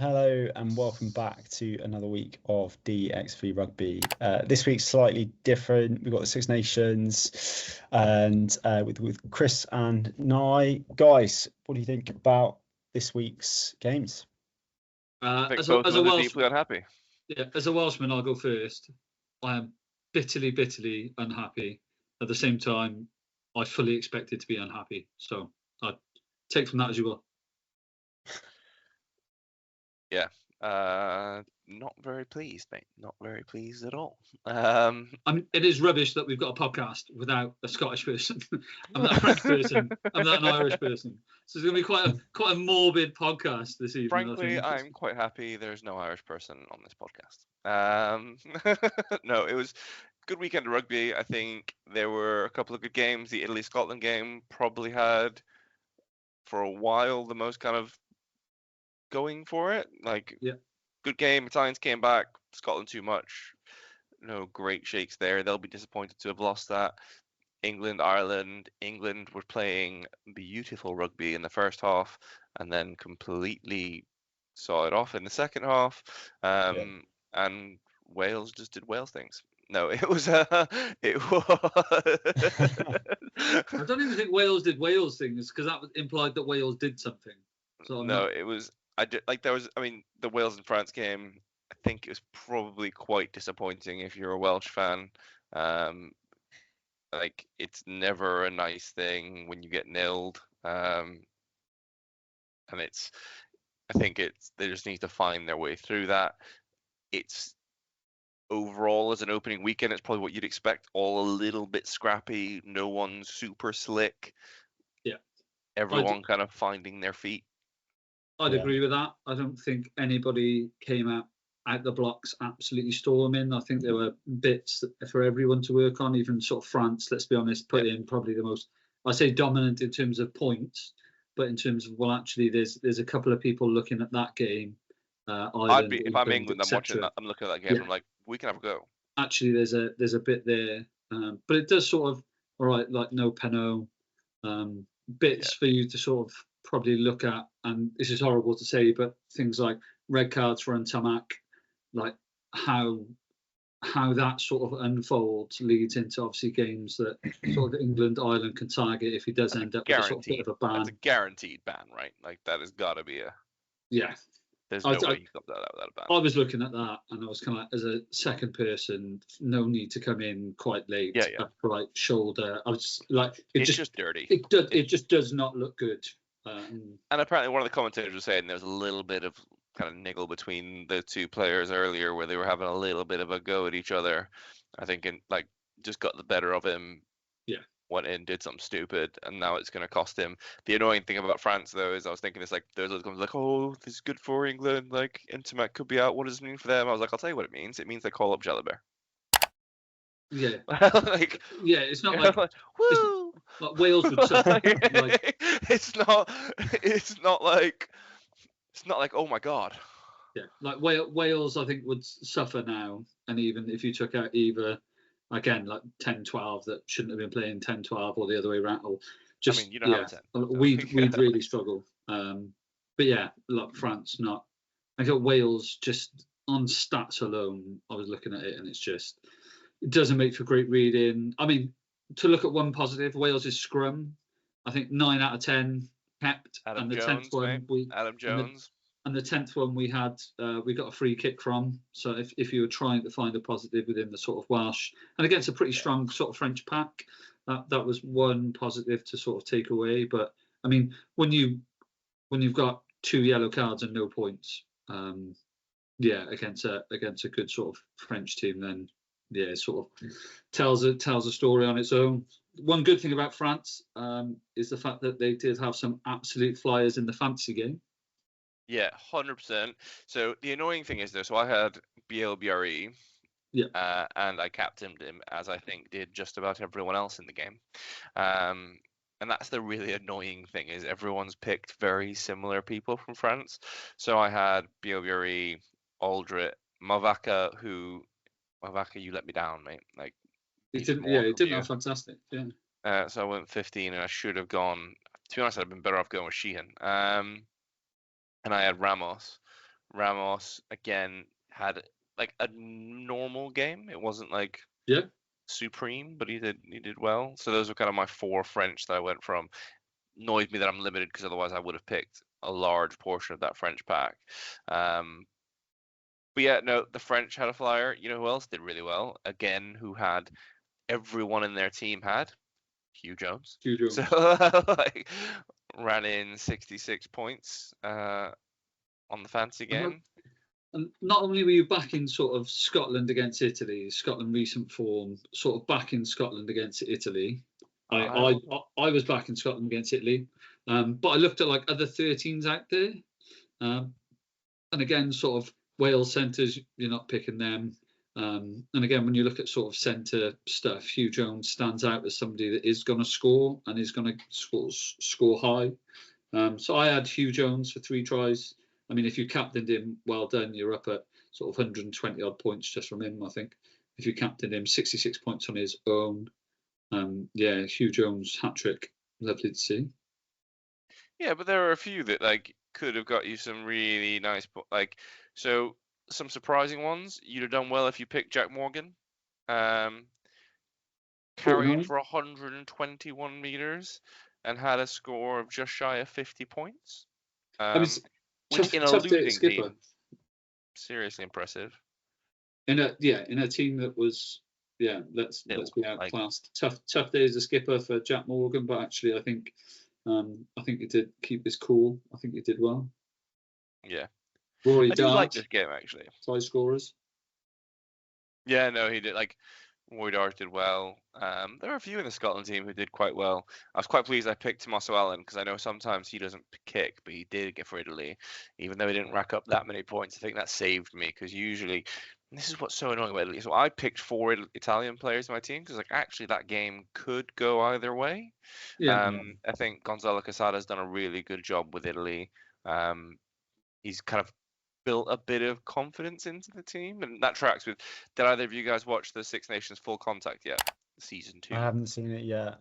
Hello and welcome back to another week of DXV Rugby. This week's slightly different. We've got the Six Nations and with Chris and Nye. Guys, what do you think about this week's games? As a Welshman, deeply unhappy. Yeah, as a Welshman, I'll go first. I am bitterly unhappy. At the same time, I fully expected to be unhappy. So I take from that as you will. Yeah, not very pleased, mate. Not very pleased at all. I mean, it is rubbish that we've got a podcast without a Scottish person. I'm not a French person. I'm not an Irish person. So it's going to be quite a morbid podcast this evening. Frankly, I'm quite happy there's no Irish person on this podcast. No, it was a good weekend of rugby. I think there were a couple of good games. The Italy-Scotland game probably had, for a while, the most kind of going for it. Good game. Italians came back. Scotland too much. No great shakes there. They'll be disappointed to have lost that. England, Ireland. England were playing beautiful rugby in the first half and then completely saw it off in the second half. And Wales just did Wales things. No, it was. It was. I don't even think Wales did Wales things because that implied that Wales did something. So no, it was. The Wales and France game, I think it was probably quite disappointing if you're a Welsh fan. It's never a nice thing when you get nilled. And they just need to find their way through that. It's overall as an opening weekend, it's probably what you'd expect. All a little bit scrappy. No one's super slick. Yeah. Everyone kind of finding their feet. I'd agree with that. I don't think anybody came out the blocks absolutely storming. I think there were bits for everyone to work on. Even sort of France, let's be honest, put in probably the most, I say dominant in terms of points, but in terms of, actually there's a couple of people looking at that game. Ireland, if I'm England, I'm watching that. I'm looking at that game. I'm like, we can have a go. Actually, there's a bit there, but it does sort of no penalty bits for you to sort of probably look at. And this is horrible to say, but things like red cards for Ntamak, like how that sort of unfolds leads into obviously games that sort of England, Ireland can target if he does end up with a sort of bit of a ban. That's a guaranteed ban, right? Like that has got to be a. Yeah. There's no way you got that without a ban. I was looking at that and I was kind of as a second person, no need to come in quite late. Right shoulder. I was just like, it's just dirty. It just does not look good. And apparently one of the commentators was saying there was a little bit of kind of niggle between the two players earlier where they were having a little bit of a go at each other. I think just got the better of him. Yeah. Went in, did something stupid, and now it's going to cost him. The annoying thing about France, though, is I was thinking it's like there's other guys like, oh, this is good for England. Like Ntamak could be out. What does it mean for them? I was like, I'll tell you what it means. It means they call up Jalabert. Yeah. It's not like woo. Like Wales would suffer. It's not like oh my god. Yeah, like Wales, I think would suffer now, and even if you took out either. Again, like 10-12 that shouldn't have been playing 10-12 or the other way around. Or just, you don't have 10. We'd really struggle. But yeah, like France, not. I got Wales just on stats alone. I was looking at it and it doesn't make for great reading. I mean, to look at one positive, Wales' scrum, I think 9 out of 10 kept. Adam and the Jones, 10th one, Adam Jones. And the 10th one we got a free kick from. So if you were trying to find a positive within the sort of Welsh, and against a pretty strong sort of French pack, that was one positive to sort of take away. But I mean, when you've got 2 yellow cards and no points, against a good sort of French team, then it sort of tells a story on its own. One good thing about France is the fact that they did have some absolute flyers in the fantasy game. Yeah, 100%. So the annoying thing is though, so I had BLBRE, and I captained him as I think did just about everyone else in the game. And that's the really annoying thing is everyone's picked very similar people from France. So I had BLBRE, Aldrit, Mavaka, you let me down, mate. Like he didn't have fantastic. Yeah. So I went 15 and I should have gone. To be honest, I'd have been better off going with Sheehan. And I had Ramos. Ramos again had like a normal game. It wasn't like Yeah. supreme, but he did well. So those were kind of my 4 French that I went from. Annoyed me that I'm limited because otherwise I would have picked a large portion of that French pack. But yeah, no, the French had a flyer. You know who else did really well? Again, who had everyone in their team had Hugh Jones. Hugh Jones. So like ran in 66 points on the fantasy game. And not only were you back in sort of Scotland against Italy, Scotland recent form, sort of back in Scotland against Italy. I was back in Scotland against Italy, but I looked at like other 13s out there, and again, sort of Wales centres, you're not picking them. And again, when you look at sort of centre stuff, Hugh Jones stands out as somebody that is going to score and is going to score high. So I had Hugh Jones for 3 tries. I mean, if you captained him, well done. You're up at sort of 120 odd points just from him, I think. If you captained him, 66 points on his own. Yeah, Hugh Jones hat trick, lovely to see. Yeah, but there are a few that like could have got you some really nice, like, so some surprising ones. You'd have done well if you picked Jack Morgan, carried for 121 meters and had a score of just shy of 50 points. Which in a losing team, seriously impressive. In a team that was, let's be outclassed. Like, tough day as a skipper for Jack Morgan, but actually I think he did keep his cool. I think he did well. Yeah. Rory I do Dart, like this game actually. High scorers. Yeah, no, he did. Like Rory Dart did well. There are a few in the Scotland team who did quite well. I was quite pleased I picked Tommaso Allen because I know sometimes he doesn't kick, but he did get for Italy, even though he didn't rack up that many points. I think that saved me because usually, and this is what's so annoying about Italy. So I picked 4 Italian players in my team because like actually that game could go either way. Yeah. I think Gonzalo Casada has done a really good job with Italy. He's kind of built a bit of confidence into the team, and that tracks with. Did either of you guys watch the Six Nations Full Contact yet? Season 2. I haven't seen it yet.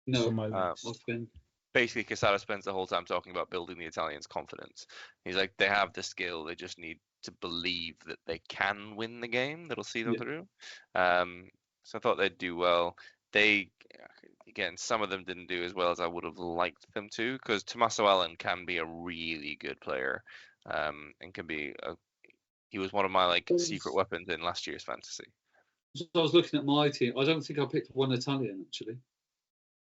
No. Basically, Casada spends the whole time talking about building the Italians' confidence. He's like, they have the skill, they just need to believe that they can win the game. That'll see them through. So I thought they'd do well. They, again, some of them didn't do as well as I would have liked them to, because Tommaso Allen can be a really good player. And can be he was one of my like secret weapons in last year's fantasy. So I was looking at my team. I don't think I picked one Italian actually.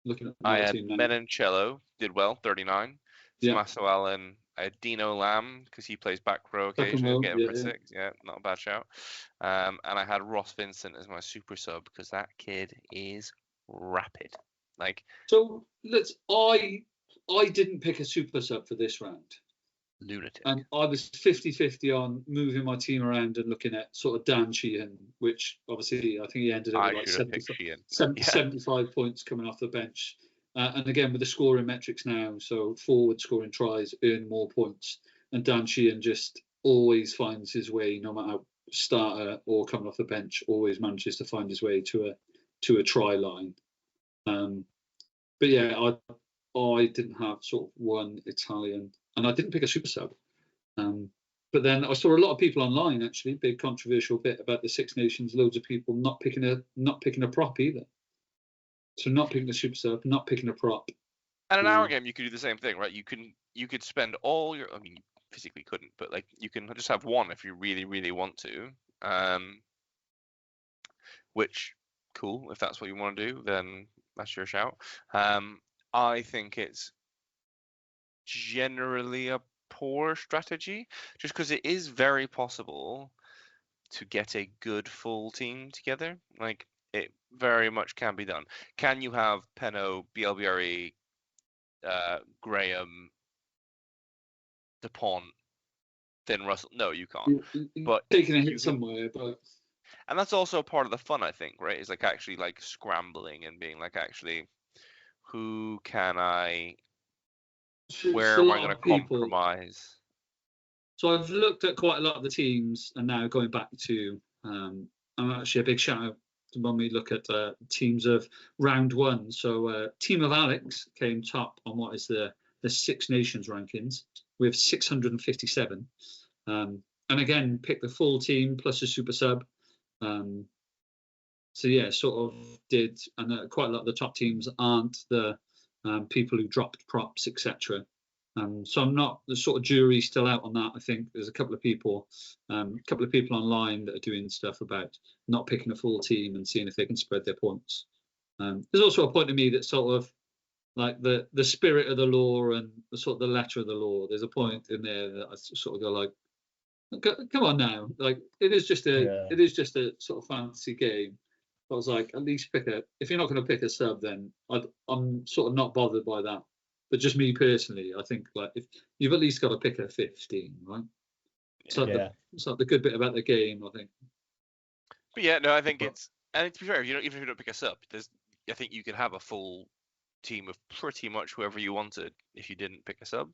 Looking at my team now. Menoncello did well, 39. Tommaso Allen. I had Dino Lamb because he plays back row occasionally. Get him for 6. Yeah, not a bad shout. And I had Ross Vincent as my super sub because that kid is rapid. Like, so I didn't pick a super sub for this round. Lunatic. And I was 50-50 on moving my team around and looking at sort of Dan Sheehan, which obviously I think he ended up with like 75 points coming off the bench. And again, with the scoring metrics now, so forward scoring tries earn more points. And Dan Sheehan just always finds his way, no matter starter or coming off the bench, always manages to find his way to a try line. But yeah, I didn't have sort of one Italian, and I didn't pick a super sub. But then I saw a lot of people online actually, big controversial bit about the Six Nations. Loads of people not picking a prop either. So not picking a super sub, not picking a prop. And in our game, you could do the same thing, right? You could spend all your. I mean, you physically couldn't, but like you can just have one if you really, really want to. Which, cool. If that's what you want to do, then that's your shout. I think it's generally a poor strategy, just because it is very possible to get a good full team together. Like, it very much can be done. Can you have Penno, BLBRE, Graham, DuPont, then Russell? No, you can't. But taking a hit somewhere, but. And that's also part of the fun, I think, right? Is like actually like scrambling and being like, actually, who can I? Where am I going to compromise? So I've looked at quite a lot of the teams, and now going back to, I'm actually a big shout out to when we look at teams of round 1. So team of Alex came top on what is the Six Nations rankings with 657. And again, pick the full team plus a super sub. So yeah, sort of did, and quite a lot of the top teams aren't the people who dropped props, etc. So I'm not, the sort of jury's still out on that. I think there's a couple of people online that are doing stuff about not picking a full team and seeing if they can spread their points. There's also a point to me that sort of like the spirit of the law and the sort of the letter of the law. There's a point in there that I sort of go like, come on now, like it is just a sort of fantasy game. I was like, at least if you're not going to pick a sub, then I'm sort of not bothered by that. But just me personally, I think like if you've at least got to pick a 15, right? It's like the good bit about the game, I think. But yeah, no, I think and to be fair, even if you don't pick a sub, I think you could have a full team of pretty much whoever you wanted if you didn't pick a sub.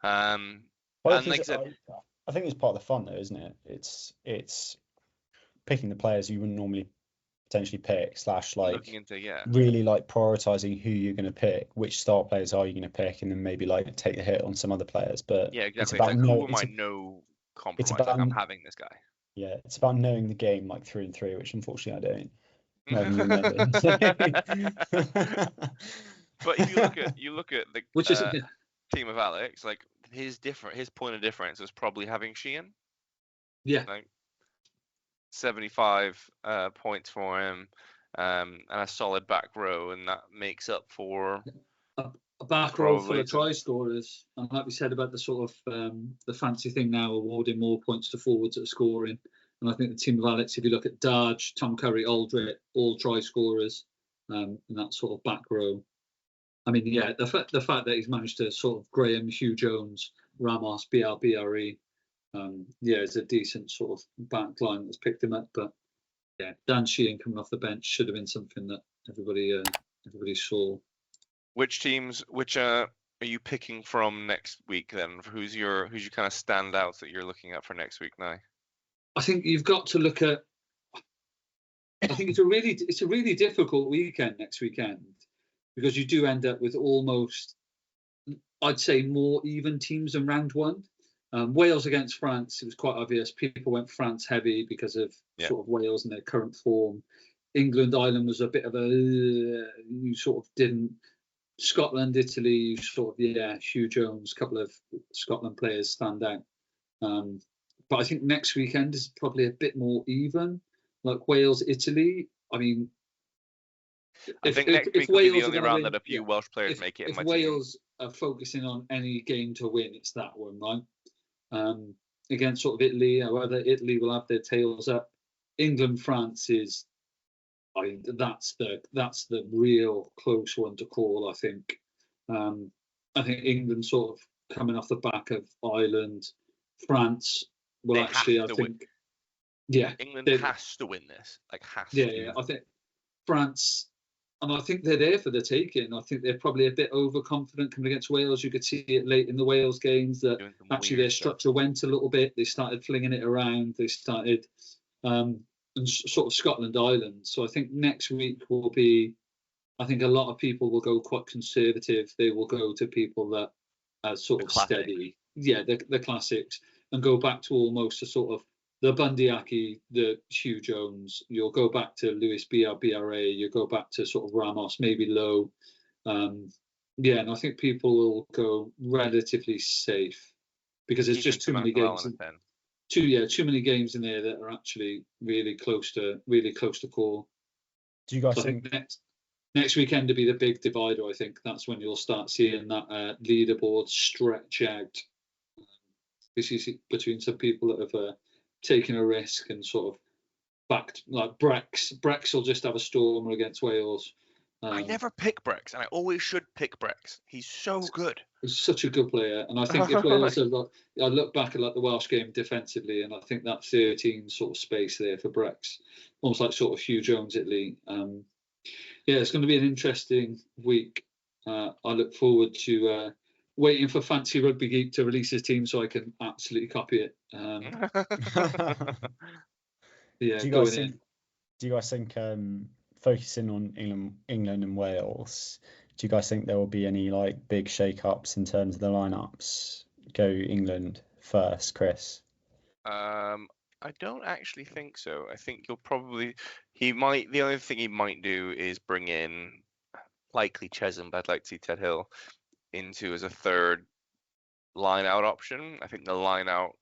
And like I said, I think it's part of the fun, though, isn't it? It's picking the players you wouldn't normally potentially pick, / like really like prioritizing who you're going to pick, which star players are you going to pick, and then maybe like take the hit on some other players. But yeah, exactly. It's about who am I compromise? It's about, like, I'm having this guy. Yeah, it's about knowing the game like through and through, which unfortunately I don't. But if you look at the team of Alex, like his point of difference was probably having Sheehan. Yeah. Like 75 points for him, and a solid back row, and that makes up for a back row full of try scorers. And like we said about the sort of the fancy thing now, awarding more points to forwards that are scoring. And I think the team of Alex, if you look at Darge, Tom Curry, Aldrit, all try scorers, in that sort of back row. I mean, yeah, the fact that he's managed to sort of Graham, Hugh Jones, Ramos, BRE, it's a decent sort of back line that's picked him up. But yeah, Dan Sheehan coming off the bench should have been something that everybody saw. Which teams? Are you picking from next week then? Who's your kind of standouts that you're looking at for next week now? I think you've got to look at. I think it's a really difficult weekend next weekend, because you do end up with almost, I'd say, more even teams than round one. Wales against France, it was quite obvious. People went France heavy because of sort of Wales and their current form. England, Ireland was a bit of a, you sort of didn't. Scotland, Italy, you sort of, Hugh Jones, a couple of Scotland players stand out. But I think next weekend is probably a bit more even. Like Wales, Italy, I mean, I think next week will be the only round that a few Welsh players make it. If Wales are focusing on any game to win, it's that one, right? Against sort of Italy, however, Italy will have their tails up. England, France is, I mean, that's the real close one to call, I think. I think England sort of coming off the back of Ireland, France will actually, I think. Yeah, England has to win this. Yeah, I think France, and I think they're there for the taking. I think they're probably a bit overconfident coming against Wales. You could see it late in the Wales games that actually their structure went a little bit. They started flinging it around. They started, and sort of Scotland, Ireland. So I think next week will be, I think a lot of people will go quite conservative. They will go to people that are sort of steady. Yeah, the classics, and go back to almost a sort of the Bundyaki, the Hugh Jones. You'll go back to Lewis BRA. You go back to sort of Ramos, maybe Lowe. And I think people will go relatively safe because there's just too many games. Too many games in there that are actually really close to call. Do you guys think next weekend to be the big divider? I think that's when you'll start seeing that leaderboard stretch out. Between some people that have taken a risk and sort of backed, like Brex. Brex will just have a stormer against Wales. I never pick Brex, and I always should pick Brex. He's so good. He's such a good player, and I think if Wales are like, I look back at like the Welsh game defensively, and I think that 13 sort of space there for Brex, almost like sort of Hugh Jones, Italy. It's going to be an interesting week. I look forward to waiting for Fancy Rugby Geek to release his team so I can absolutely copy it. Do you guys think focusing on England and Wales, do you guys think there will be any like big shake-ups in terms of the lineups? Go England first, Chris. I don't actually think so. I think the only thing he might do is bring in likely Cheshunt, but I'd like to see Ted Hill into as a third line out option. I think the line out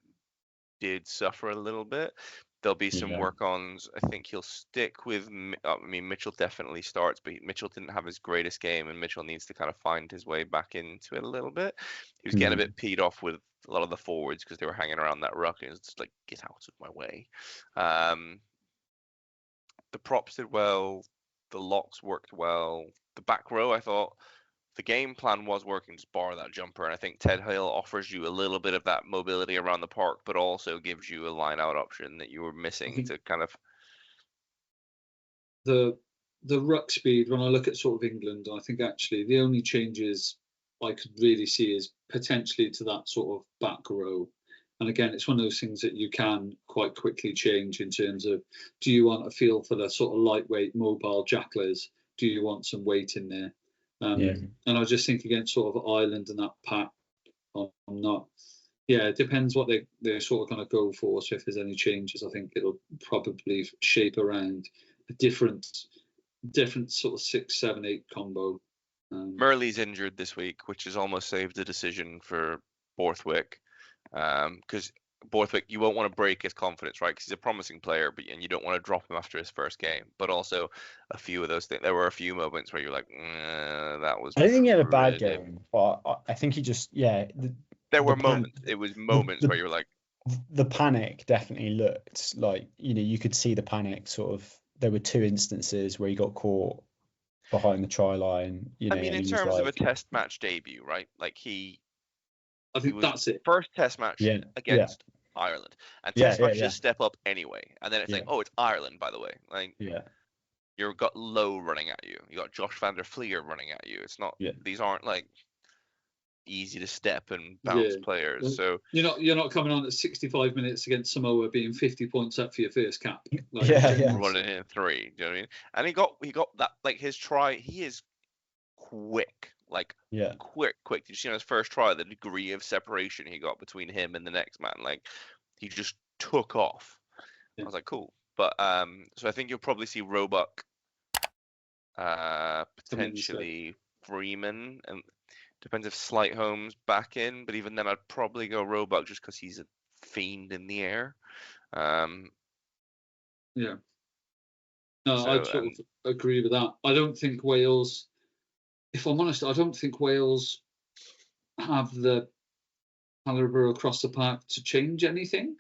did suffer a little bit. There'll be some work-ons. I think he'll stick with. I mean, Mitchell definitely starts, but Mitchell didn't have his greatest game, and Mitchell needs to kind of find his way back into it a little bit. He was getting a bit peed off with a lot of the forwards because they were hanging around that ruck, and it's just like, get out of my way. The props did well. The locks worked well. The back row, I thought the game plan was working, just bar that jumper. And I think Ted Hill offers you a little bit of that mobility around the park, but also gives you a line out option that you were missing to kind of. The ruck speed, when I look at sort of England, I think actually the only changes I could really see is potentially to that sort of back row. And again, it's one of those things that you can quite quickly change in terms of, do you want a feel for the sort of lightweight mobile jacklers? Do you want some weight in there? And I just think against sort of Ireland and that pack, I'm not. Yeah, it depends what they're sort of going to go for. So if there's any changes, I think it'll probably shape around a different sort of 6, 7, 8 combo. Murley's injured this week, which has almost saved the decision for Borthwick, because Borthwick, you won't want to break his confidence, right? Because he's a promising player, and you don't want to drop him after his first game. But also, a few of those things, there were a few moments where you're like, that was. I don't think he had a bad game, but I think he just, there were moments. It was moments where you were like, the panic definitely looked like, you could see the panic sort of. There were 2 instances where he got caught behind the try line. I mean, in terms of a test match debut, right? Like I think that's it. First test match against Ireland, and test matches step up anyway. And then it's like, oh, it's Ireland, by the way. Like, you've got Lowe running at you. You got Josh van der Fleer running at you. It's not. These aren't like easy to step and bounce players. So you're not coming on at 65 minutes against Samoa being 50 points up for your first cap. Like, running in 3. Do you know what I mean? And he got that, like, his try. He is quick. Like, quick. Did you see on his first try the degree of separation he got between him and the next man? Like, he just took off. I was like, cool. But so I think you'll probably see Roebuck, potentially Freeman, and depends if Slightholme's back in. But even then, I'd probably go Roebuck just because he's a fiend in the air. No, I sort of agree with that. I don't think Wales. If I'm honest, I don't think Wales have the calibre across the park to change anything.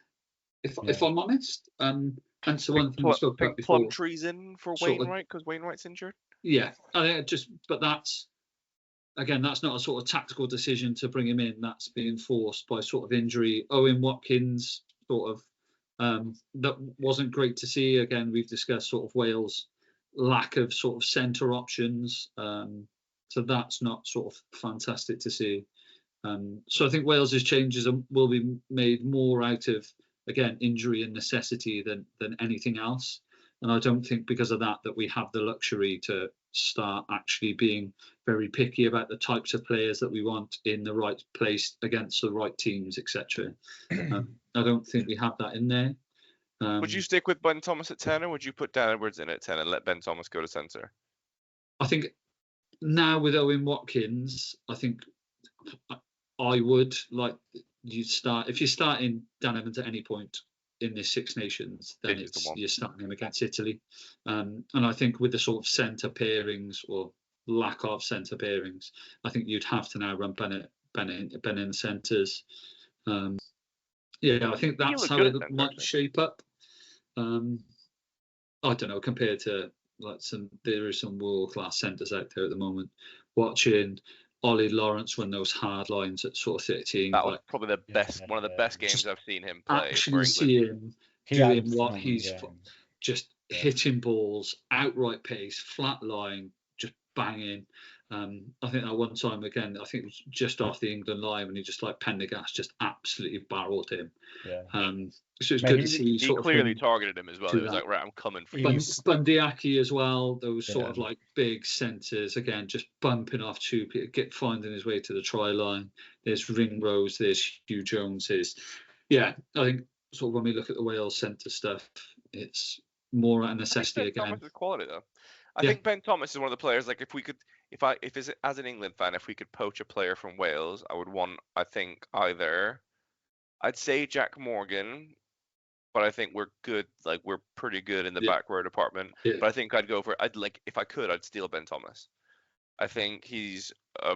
If I'm honest, and so one thing we spoke about before. Plumtree's in for Wainwright because Wainwright's injured. Yeah, I think but that's not a sort of tactical decision to bring him in. That's being forced by sort of injury. Owen Watkins sort of that wasn't great to see. Again, we've discussed sort of Wales' lack of sort of centre options. So that's not sort of fantastic to see. So I think Wales's changes will be made more out of, again, injury and necessity than anything else. And I don't think because of that we have the luxury to start actually being very picky about the types of players that we want in the right place against the right teams, etc. I don't think we have that in there. Would you stick with Ben Thomas at 10, or would you put Dan Edwards in at 10 and let Ben Thomas go to centre? I think now with Owen Watkins, I think I would like you start. If you're starting Dan Evans at any point in this Six Nations, then you're starting him against Italy. And I think with the sort of centre pairings or lack of centre pairings, I think you'd have to now run Ben in the centres. I think that's how it might shape up. I don't know, compared to there are some world-class centres out there at the moment. Watching Ollie Lawrence run those hard lines at sort of 13. That was probably the best, one of the best games I've seen him play. Actually see him doing what he's just hitting balls, outright pace, flat line, just banging. I think that one time, again, I think it was just off the England line when he just like Pendergast just absolutely barreled him. So it's good to see. He clearly targeted him as well. He was like, right, I'm coming for you. Bundyaki as well. Those sort of like big centres, again, just bumping off two people, finding his way to the try line. There's Ringrose, there's Hugh Jones. I think sort of when we look at the Wales centre stuff, it's more a necessity Ben again. Thomas is quality though. I Yeah. think Ben Thomas is one of the players. Like if as an England fan, if we could poach a player from Wales, I would want. I think either I'd say Jack Morgan, but I think we're good. Like we're pretty good in the back row department. Yeah. But I think I'd go for. I'd like if I could, I'd steal Ben Thomas. I think he's a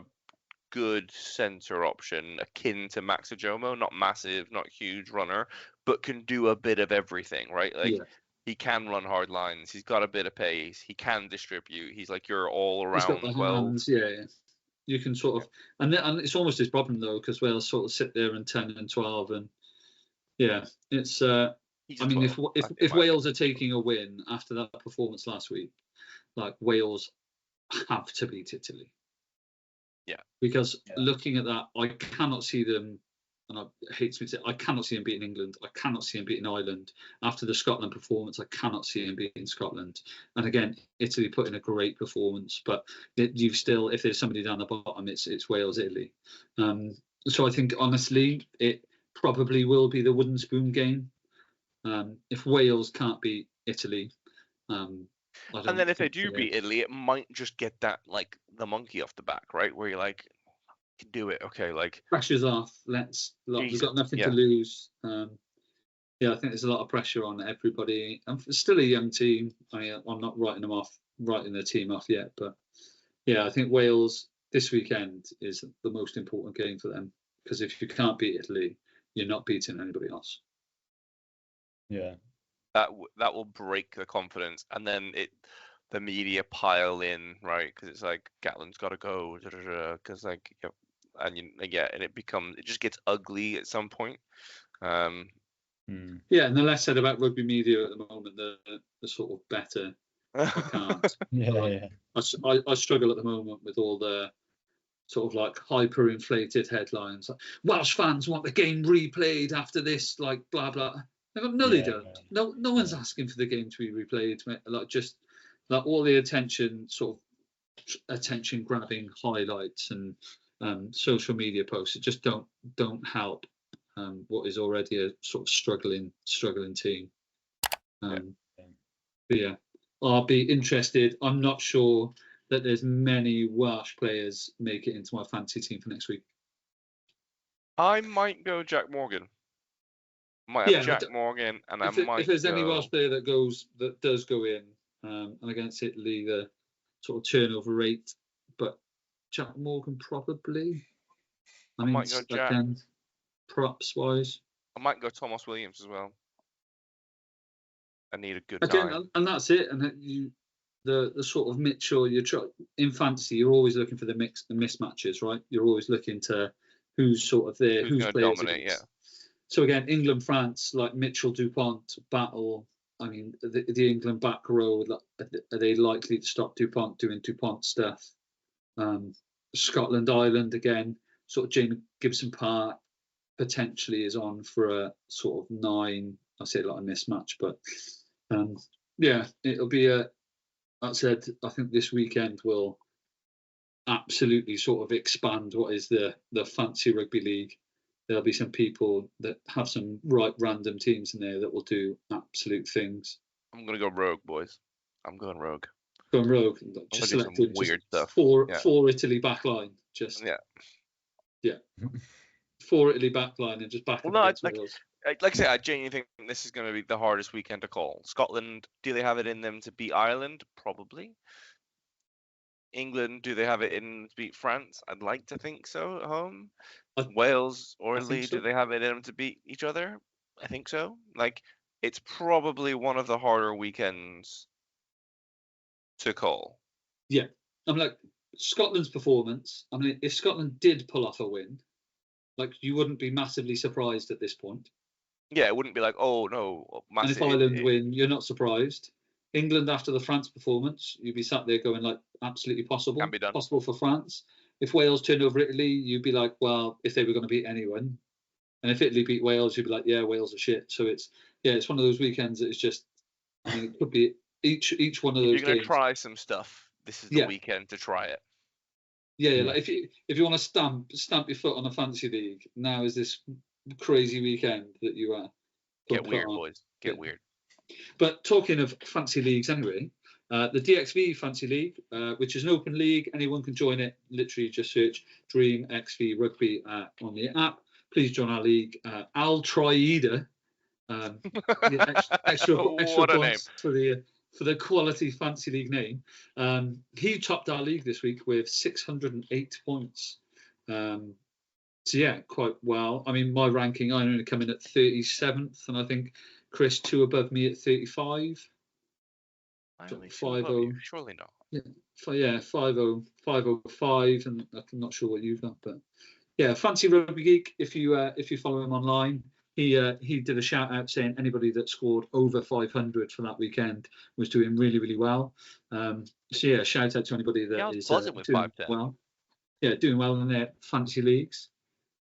good centre option, akin to Max Ajomo, not massive, not huge runner, but can do a bit of everything, right? Like he can run hard lines, he's got a bit of pace, he can distribute, he's like your all around He's got the 12. hands, yeah. You can sort of, and it's almost his problem though, because Wales sort of sit there in 10 and 12, and it's. I mean, if Wales are taking a win after that performance last week, like Wales have to beat Italy. Yeah. Because looking at that, I cannot see them, and I hate to say, I cannot see them beating England. I cannot see them beating Ireland. After the Scotland performance, I cannot see them beating Scotland. And again, Italy put in a great performance, but you've still, if there's somebody down the bottom, it's Wales, Italy. So I think honestly, it probably will be the wooden spoon game. If Wales can't beat Italy, and then if they do beat Italy, it might just get that like the monkey off the back, right? Where you're like, you can do it, okay? Like pressure's off. We've got nothing to lose. I think there's a lot of pressure on everybody. It's still a young team. I'm not writing the team off yet, but I think Wales this weekend is the most important game for them, because if you can't beat Italy, you're not beating anybody else. Yeah. That will break the confidence, and then the media pile in, right? Because it's like Gatland's got to go, because like and it just gets ugly at some point. And the less said about rugby media at the moment, the sort of better. I can't. I struggle at the moment with all the sort of like hyper-inflated headlines. Like, Welsh fans want the game replayed after this, like blah blah. No, they don't. No one's asking for the game to be replayed. Like just like all the attention grabbing highlights and social media posts. It just don't help what is already a sort of struggling team. But I'll be interested. I'm not sure that there's many Welsh players make it into my fantasy team for next week. I might go Jack Morgan. Morgan, and if there's any Welsh player that does go in, and against Italy, the sort of turnover rate, but Jack Morgan probably. I might go Jack. Again, props wise, I might go Thomas Williams as well. I need a good time. And that's it. And the sort of Mitchell, in fantasy, you're always looking for the mismatches, right? You're always looking to who's sort of there, who's going to dominate, against. So again, England, France, like Mitchell, Dupont battle. I mean, the England back row, are they likely to stop Dupont doing Dupont stuff? Scotland, Ireland, again, sort of Jamie Gibson-Park potentially is on for a sort of 9. I say like a mismatch, but it'll be I think this weekend will absolutely sort of expand what is the fancy rugby league. There'll be some people that have some random teams in there that will do absolute things. I'm going to go rogue, boys. I'm going rogue. Going rogue. Just selected weird stuff. Four Italy backline. Just yeah. 4 Italy backline and just back. Well, no, like I say, I genuinely think this is going to be the hardest weekend to call. Scotland, do they have it in them to beat Ireland? Probably. England, do they have it in to beat France? I'd like to think so at home. Wales or Italy, do they have it in them to beat each other? I think so. Like, it's probably one of the harder weekends to call. Yeah. I'm like, Scotland's performance, I mean, if Scotland did pull off a win, like, you wouldn't be massively surprised at this point. Yeah, it wouldn't be like, oh, no. Massive. And if Ireland win, you're not surprised. England, after the France performance, you'd be sat there going, like, absolutely possible. Can be done. Possible for France. If Wales turned over Italy, you'd be like, well, if they were going to beat anyone. And if Italy beat Wales, you'd be like, yeah, Wales are shit. So it's one of those weekends that it's just, I mean, it could be each one of those games. You're going to try some stuff. This is the weekend to try it. Yeah, like if you want to stamp your foot on a fantasy league, now is this crazy weekend that you are. Get weird, boys. Get weird. But talking of fancy leagues anyway, the DXV Fancy League, which is an open league, anyone can join it. Literally just search Dream XV Rugby on the app. Please join our league. Al Trieda, extra points for the quality Fancy League name. He topped our league this week with 608 points. So yeah, quite well. I mean, my ranking, I only come in at 37th, and I think Chris 2 above me at 35. I only 5-0. Surely not. Yeah, 505, and I'm not sure what you've got, but yeah, Fancy Rugby Geek. If you follow him online, he did a shout out saying anybody that scored over 500 for that weekend was doing really, really well. So yeah, shout out to anybody that is doing well. Yeah, doing well in their fancy leagues.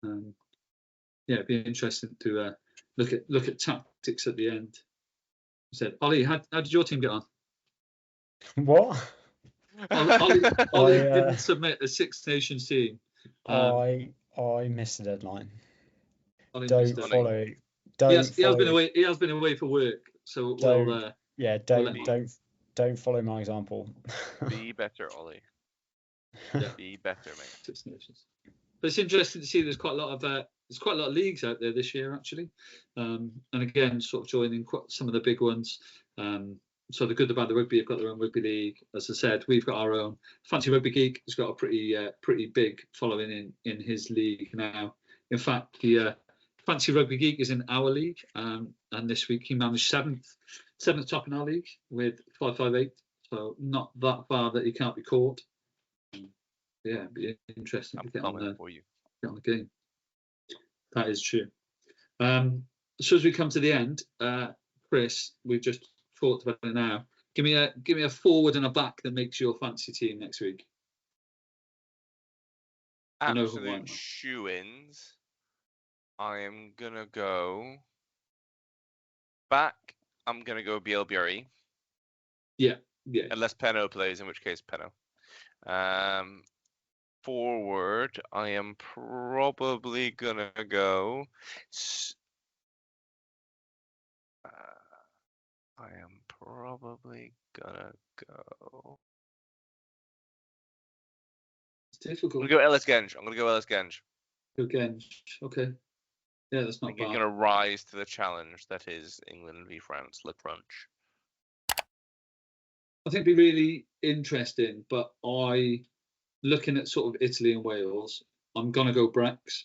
Yeah, it'd be interesting to look at tactics at the end. He said, Ollie, how did your team get on? What? Ollie didn't submit a Six Nations team. I missed the deadline. Don't follow. He has been away for work, so don't follow my example. Be better, Ollie. Yeah. Be better, mate. Six Nations. But it's interesting to see there's quite a lot of leagues out there this year actually, and again sort of joining some of the big ones. So the good, the bad, the rugby have got their own rugby league. As I said, we've got our own. Fancy Rugby Geek has got a pretty big following in his league now. In fact, the Fancy Rugby Geek is in our league, and this week he managed seventh top in our league with 558. So not that far that he can't be caught. Yeah, it'd be interesting to get on the game. That is true. So as we come to the end, Chris, we've just talked about it now. Give me a forward and a back that makes your fancy team next week. Absolute shoe-ins. I am gonna go back. I'm gonna go BLBRE. Yeah. Unless Penno plays, in which case Penno. Forward, I am probably gonna go. It's difficult. I'm gonna go Ellis Genge. Go Genge. Okay. Yeah, that's not bad. He's gonna rise to the challenge that is England v France, Le Crunch. I think it'd be really interesting, but looking at sort of Italy and Wales, I'm gonna go Brex.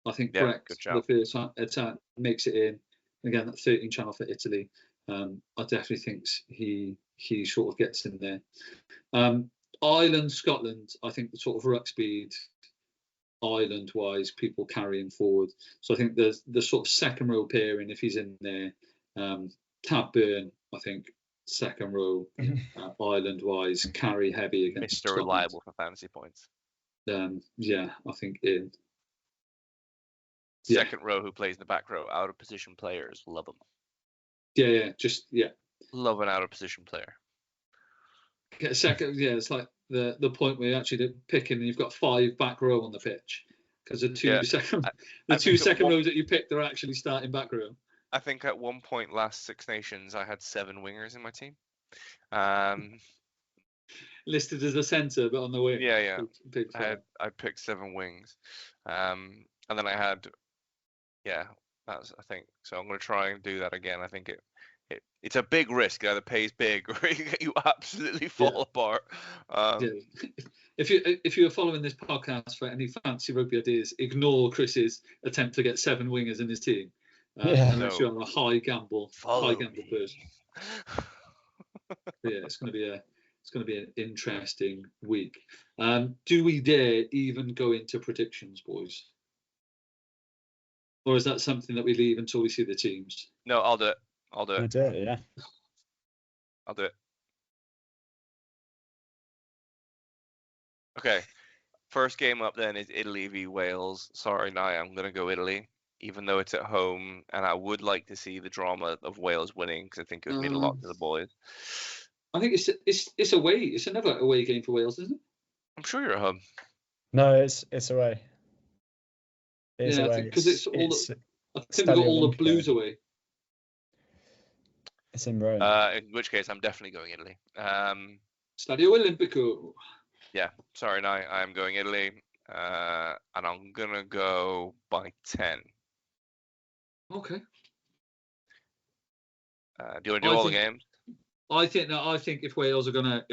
I think Brex, the first attack, makes it in. Again, that 13 channel for Italy. I definitely think he sort of gets in there. Ireland, Scotland, I think the sort of ruck speed, Ireland-wise, people carrying forward. So I think there's the sort of second row pairing, if he's in there. Tab Byrne, I think, second row, Ireland-wise, carry heavy against Mr. Reliable for fantasy points. Yeah, I think in. Second row who plays in the back row, out of position players, love them. Yeah. Love an out of position player. Get a second, it's like the point where you're actually picking and you've got 5 back row on the pitch because the two second rows that you picked are actually starting back row. I think at one point last Six Nations I had 7 wingers in my team. Listed as a centre, but on the wing. Yeah. I picked 7 wings, and then I had, that's I think. So I'm going to try and do that again. I think it's a big risk. It either pays big or you absolutely fall apart. If you're following this podcast for any fancy rugby ideas, ignore Chris's attempt to get 7 wingers in his team. Unless you're on a high gamble person. It's going to be an interesting week. Do we dare even go into predictions, boys? Or is that something that we leave until we see the teams? No, I'll do it. I'll do it, yeah. I'll do it. Okay. First game up then is Italy v Wales. Sorry, Nye, I'm going to go Italy, even though it's at home, and I would like to see the drama of Wales winning because I think it would mean a lot to the boys. I think it's away. It's another away game for Wales, isn't it? I'm sure you're at home. No, it's away. It's away because it's all. I think we got all the Blues away. It's in Rome. In which case, I'm definitely going Italy. Stadio Olimpico. Yeah, sorry, no, I'm going Italy, and I'm gonna go by 10. Okay. Do you want to do all the games? I think if Wales are gonna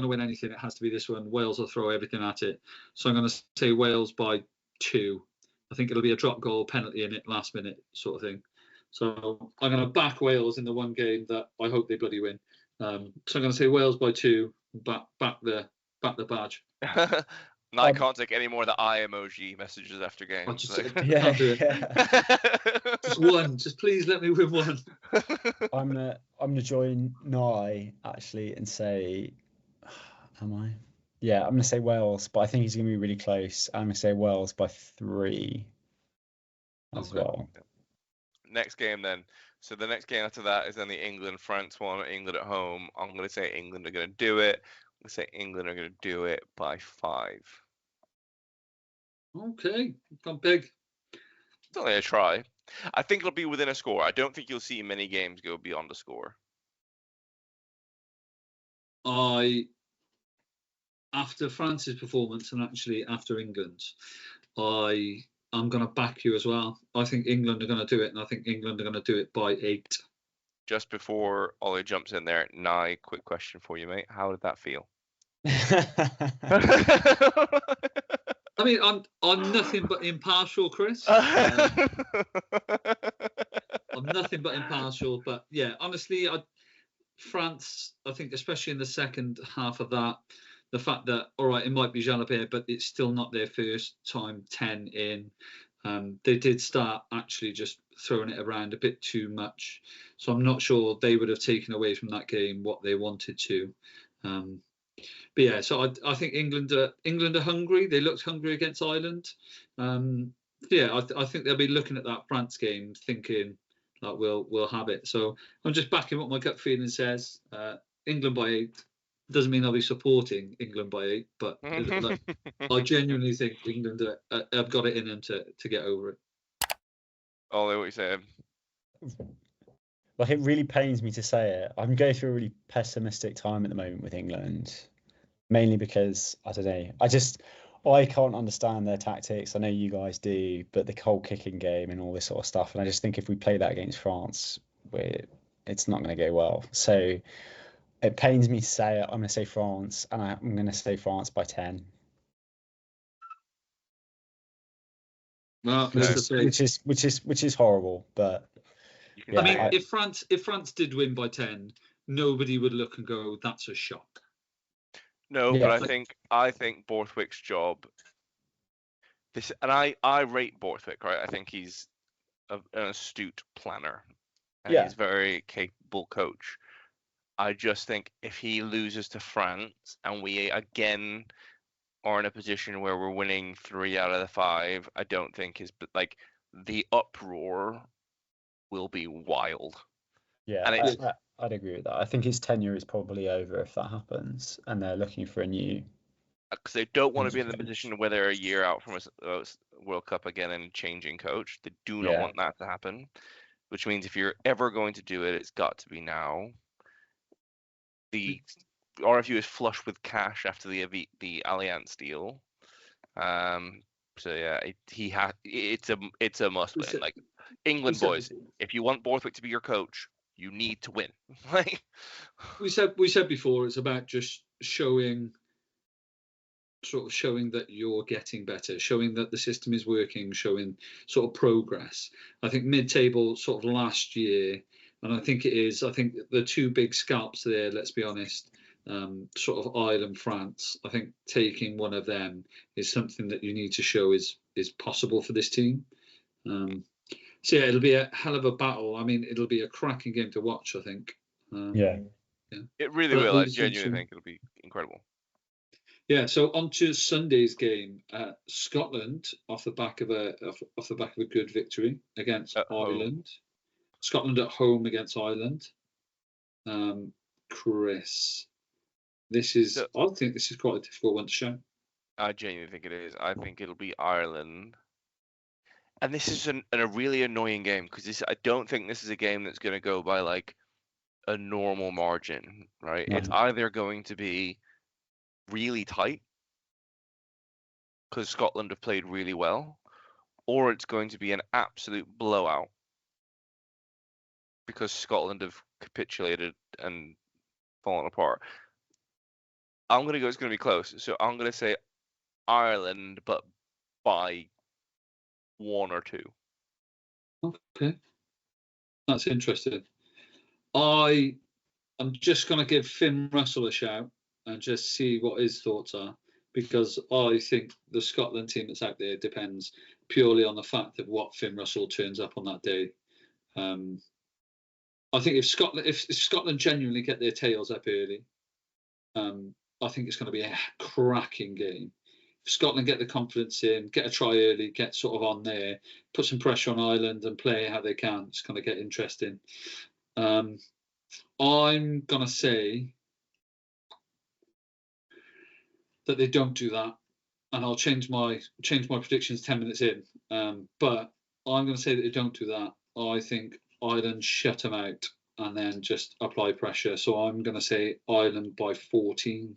win anything, it has to be this one. Wales will throw everything at it. So I'm gonna say Wales by 2. I think it'll be a drop goal, penalty in it, last minute sort of thing. So I'm gonna back Wales in the one game that I hope they bloody win. So I'm gonna say Wales by 2. Back the badge. No, I can't take any more of the eye emoji messages after games. I can't do it. Yeah. Just one. Just please let me win one. I'm gonna join Nye actually and say, am I? Yeah, I'm gonna say Wales, but I think he's gonna be really close. I'm gonna say Wales by 3 as well. Next game then. So the next game after that is then the England-France one. England at home. I'm gonna say England are gonna do it. I'm gonna say England are gonna do it by 5. Okay, gone big. It's only a try. I think it'll be within a score. I don't think you'll see many games go beyond a score. After France's performance and actually after England's, I'm going to back you as well. I think England are going to do it, and I think England are going to do it by 8. Just before Ollie jumps in there, Nye, quick question for you, mate. How did that feel? I mean, I'm nothing but impartial, Chris. I'm nothing but impartial, but yeah, honestly, France, I think, especially in the second half of that, the fact that, all right, it might be Jalabert, but it's still not their first time 10 in. They did start actually just throwing it around a bit too much. So I'm not sure they would have taken away from that game what they wanted to. But yeah, so I think England are hungry. They looked hungry against Ireland. Yeah, I think they'll be looking at that France game thinking like we'll have it. So I'm just backing what my gut feeling says. England by 8. Doesn't mean I'll be supporting England by 8, but I genuinely think England have got it in them to get over it. Ollie, what you saying? Like, it really pains me to say it. I'm going through a really pessimistic time at the moment with England, mainly because I don't know. I can't understand their tactics. I know you guys do, but the whole kicking game and all this sort of stuff. And I just think if we play that against France, it's not going to go well. So it pains me to say it. I'm going to say France, and I'm going to say France by 10. Well, which is horrible, but yeah, I mean, if France did win by 10, nobody would look and go, "That's a shock." No, yeah. But I think Borthwick's job. And I rate Borthwick, right? I think he's an astute planner, and he's a very capable coach. I just think if he loses to France and we again are in a position where we're winning 3 out of the 5, I don't think the uproar will be wild. Yeah, and I'd agree with that. I think his tenure is probably over if that happens, and they're looking for a new. Because they don't want to be in the position where they're a year out from a World Cup again and changing coach. They do not want that to happen, which means if you're ever going to do it, it's got to be now. The RFU is flush with cash after the Allianz deal. So yeah, it's a must win. Like England boys, if you want Borthwick to be your coach, you need to win. we said before, it's about just showing that you're getting better, showing that the system is working, showing sort of progress. I think mid-table sort of last year, and I think the two big scalps there, let's be honest, sort of Ireland, France, I think taking one of them is something that you need to show is possible for this team. So yeah, it'll be a hell of a battle. I mean, it'll be a cracking game to watch, I think. Yeah. It really will. I genuinely think it'll be incredible. Yeah, so on to Sunday's game. Scotland off the back of a good victory against Ireland. Scotland at home against Ireland. Chris, I think this is quite a difficult one to show. I genuinely think it is. I think it'll be Ireland. And this is a really annoying game because I don't think this is a game that's going to go by like a normal margin, right? No. It's either going to be really tight because Scotland have played really well, or it's going to be an absolute blowout because Scotland have capitulated and fallen apart. I'm going to go, it's going to be close. So I'm going to say Ireland, but by 1 or 2. Okay, that's interesting. I'm just going to give Finn Russell a shout and just see what his thoughts are, because I think the Scotland team that's out there depends purely on the fact of what Finn Russell turns up on that day. I think if Scotland genuinely get their tails up early, I think it's going to be a cracking game. If Scotland get the confidence in, get a try early, get sort of on there, put some pressure on Ireland and play how they can, it's going to get interesting. I'm going to say that they don't do that, and I'll change my predictions 10 minutes in. But I'm going to say that they don't do that. I think Ireland shut them out and then just apply pressure. So I'm going to say Ireland by 14.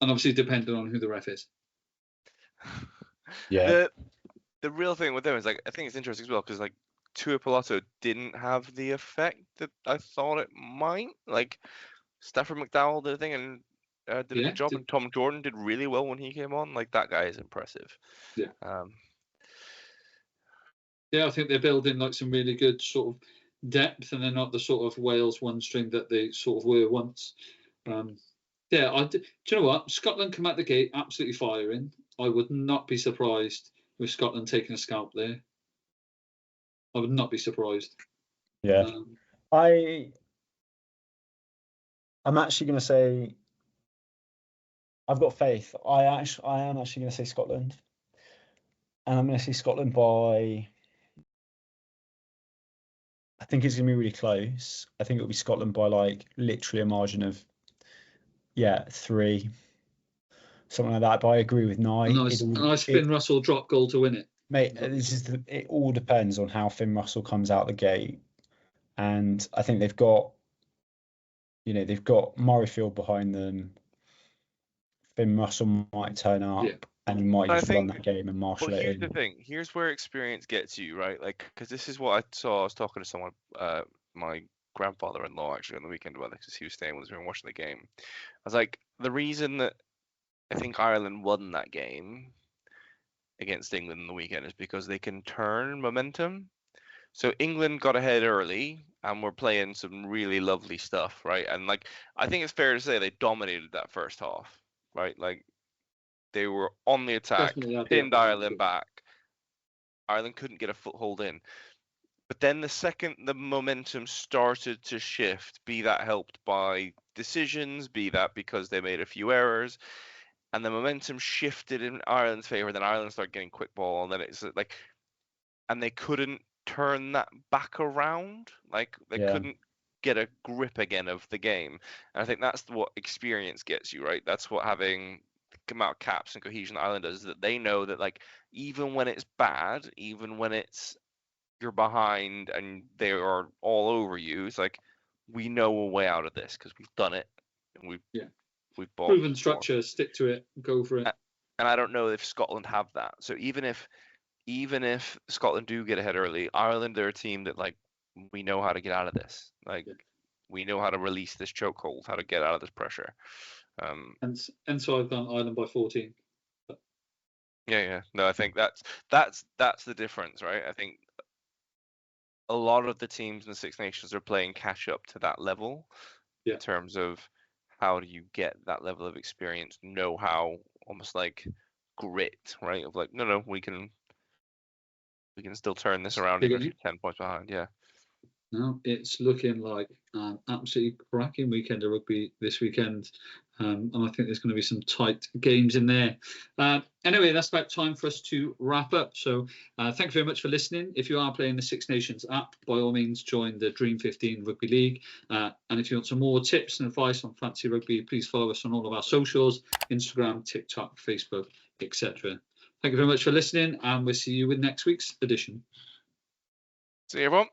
And obviously depending on who the ref is. Yeah. The real thing with them is, like, I think it's interesting as well because, like, Tuipulotu didn't have the effect that I thought it might. Like, Stafford McDowell did a thing and did a good job, and Tom Jordan did really well when he came on. Like, that guy is impressive. Yeah. Yeah, I think they're building like some really good sort of depth, and they're not the sort of Wales one string that they sort of were once. Yeah, do you know what? Scotland come out the gate absolutely firing. I would not be surprised with Scotland taking a scalp there. I would not be surprised. Yeah. I'm actually going to say I've got faith. I am actually going to say Scotland, and I'm going to say Scotland by. I think it's going to be really close. I think it'll be Scotland by like literally a margin of 3, something like that. But I agree with Nye. Nice Finn Russell drop goal to win it. Mate, it all depends on how Finn Russell comes out the gate, and I think they've got Murrayfield behind them. Finn Russell might turn up, and he might just run that game and marshal it in. Here's the thing. Here's where experience gets you, right? Like, because this is what I saw. I was talking to someone, my grandfather-in-law, actually, on the weekend about this, because he was staying with us and watching the game. I was like, the reason that I think Ireland won that game against England on the weekend is because they can turn momentum. So England got ahead early and were playing some really lovely stuff, right? And, like, I think it's fair to say they dominated that first half, right? Like, they were on the attack, pinned Ireland back. Ireland couldn't get a foothold in. But then the second the momentum started to shift, be that helped by decisions, be that because they made a few errors, and the momentum shifted in Ireland's favour, then Ireland started getting quick ball, and then it's like, and they couldn't turn that back around. Like, they couldn't get a grip again of the game. And I think that's what experience gets you, right? That's what having the amount of caps and cohesion Ireland does, that they know that, like, even when it's bad, even when it's you're behind and they are all over you, it's like, we know a way out of this because we've done it and we've bought proven structure, stick to it, go for it. And I don't know if Scotland have that. So even if Scotland do get ahead early, Ireland are a team that, like, we know how to get out of this. Like, we know how to release this chokehold, how to get out of this pressure. And so I've gone Ireland by 14. Yeah. No, I think that's the difference, right? I think a lot of the teams in the Six Nations are playing catch up to that level in terms of how do you get that level of experience, know-how, almost like grit, right? Of like, no, we can still turn this around even if you're 10 points behind. Yeah. No, it's looking like an absolutely cracking weekend of rugby this weekend. And I think there's going to be some tight games in there. Anyway, that's about time for us to wrap up. So thank you very much for listening. If you are playing the Six Nations app, by all means, join the Dream 15 Rugby League. And if you want some more tips and advice on fantasy rugby, please follow us on all of our socials, Instagram, TikTok, Facebook, etc. Thank you very much for listening, and we'll see you with next week's edition. See you, everyone.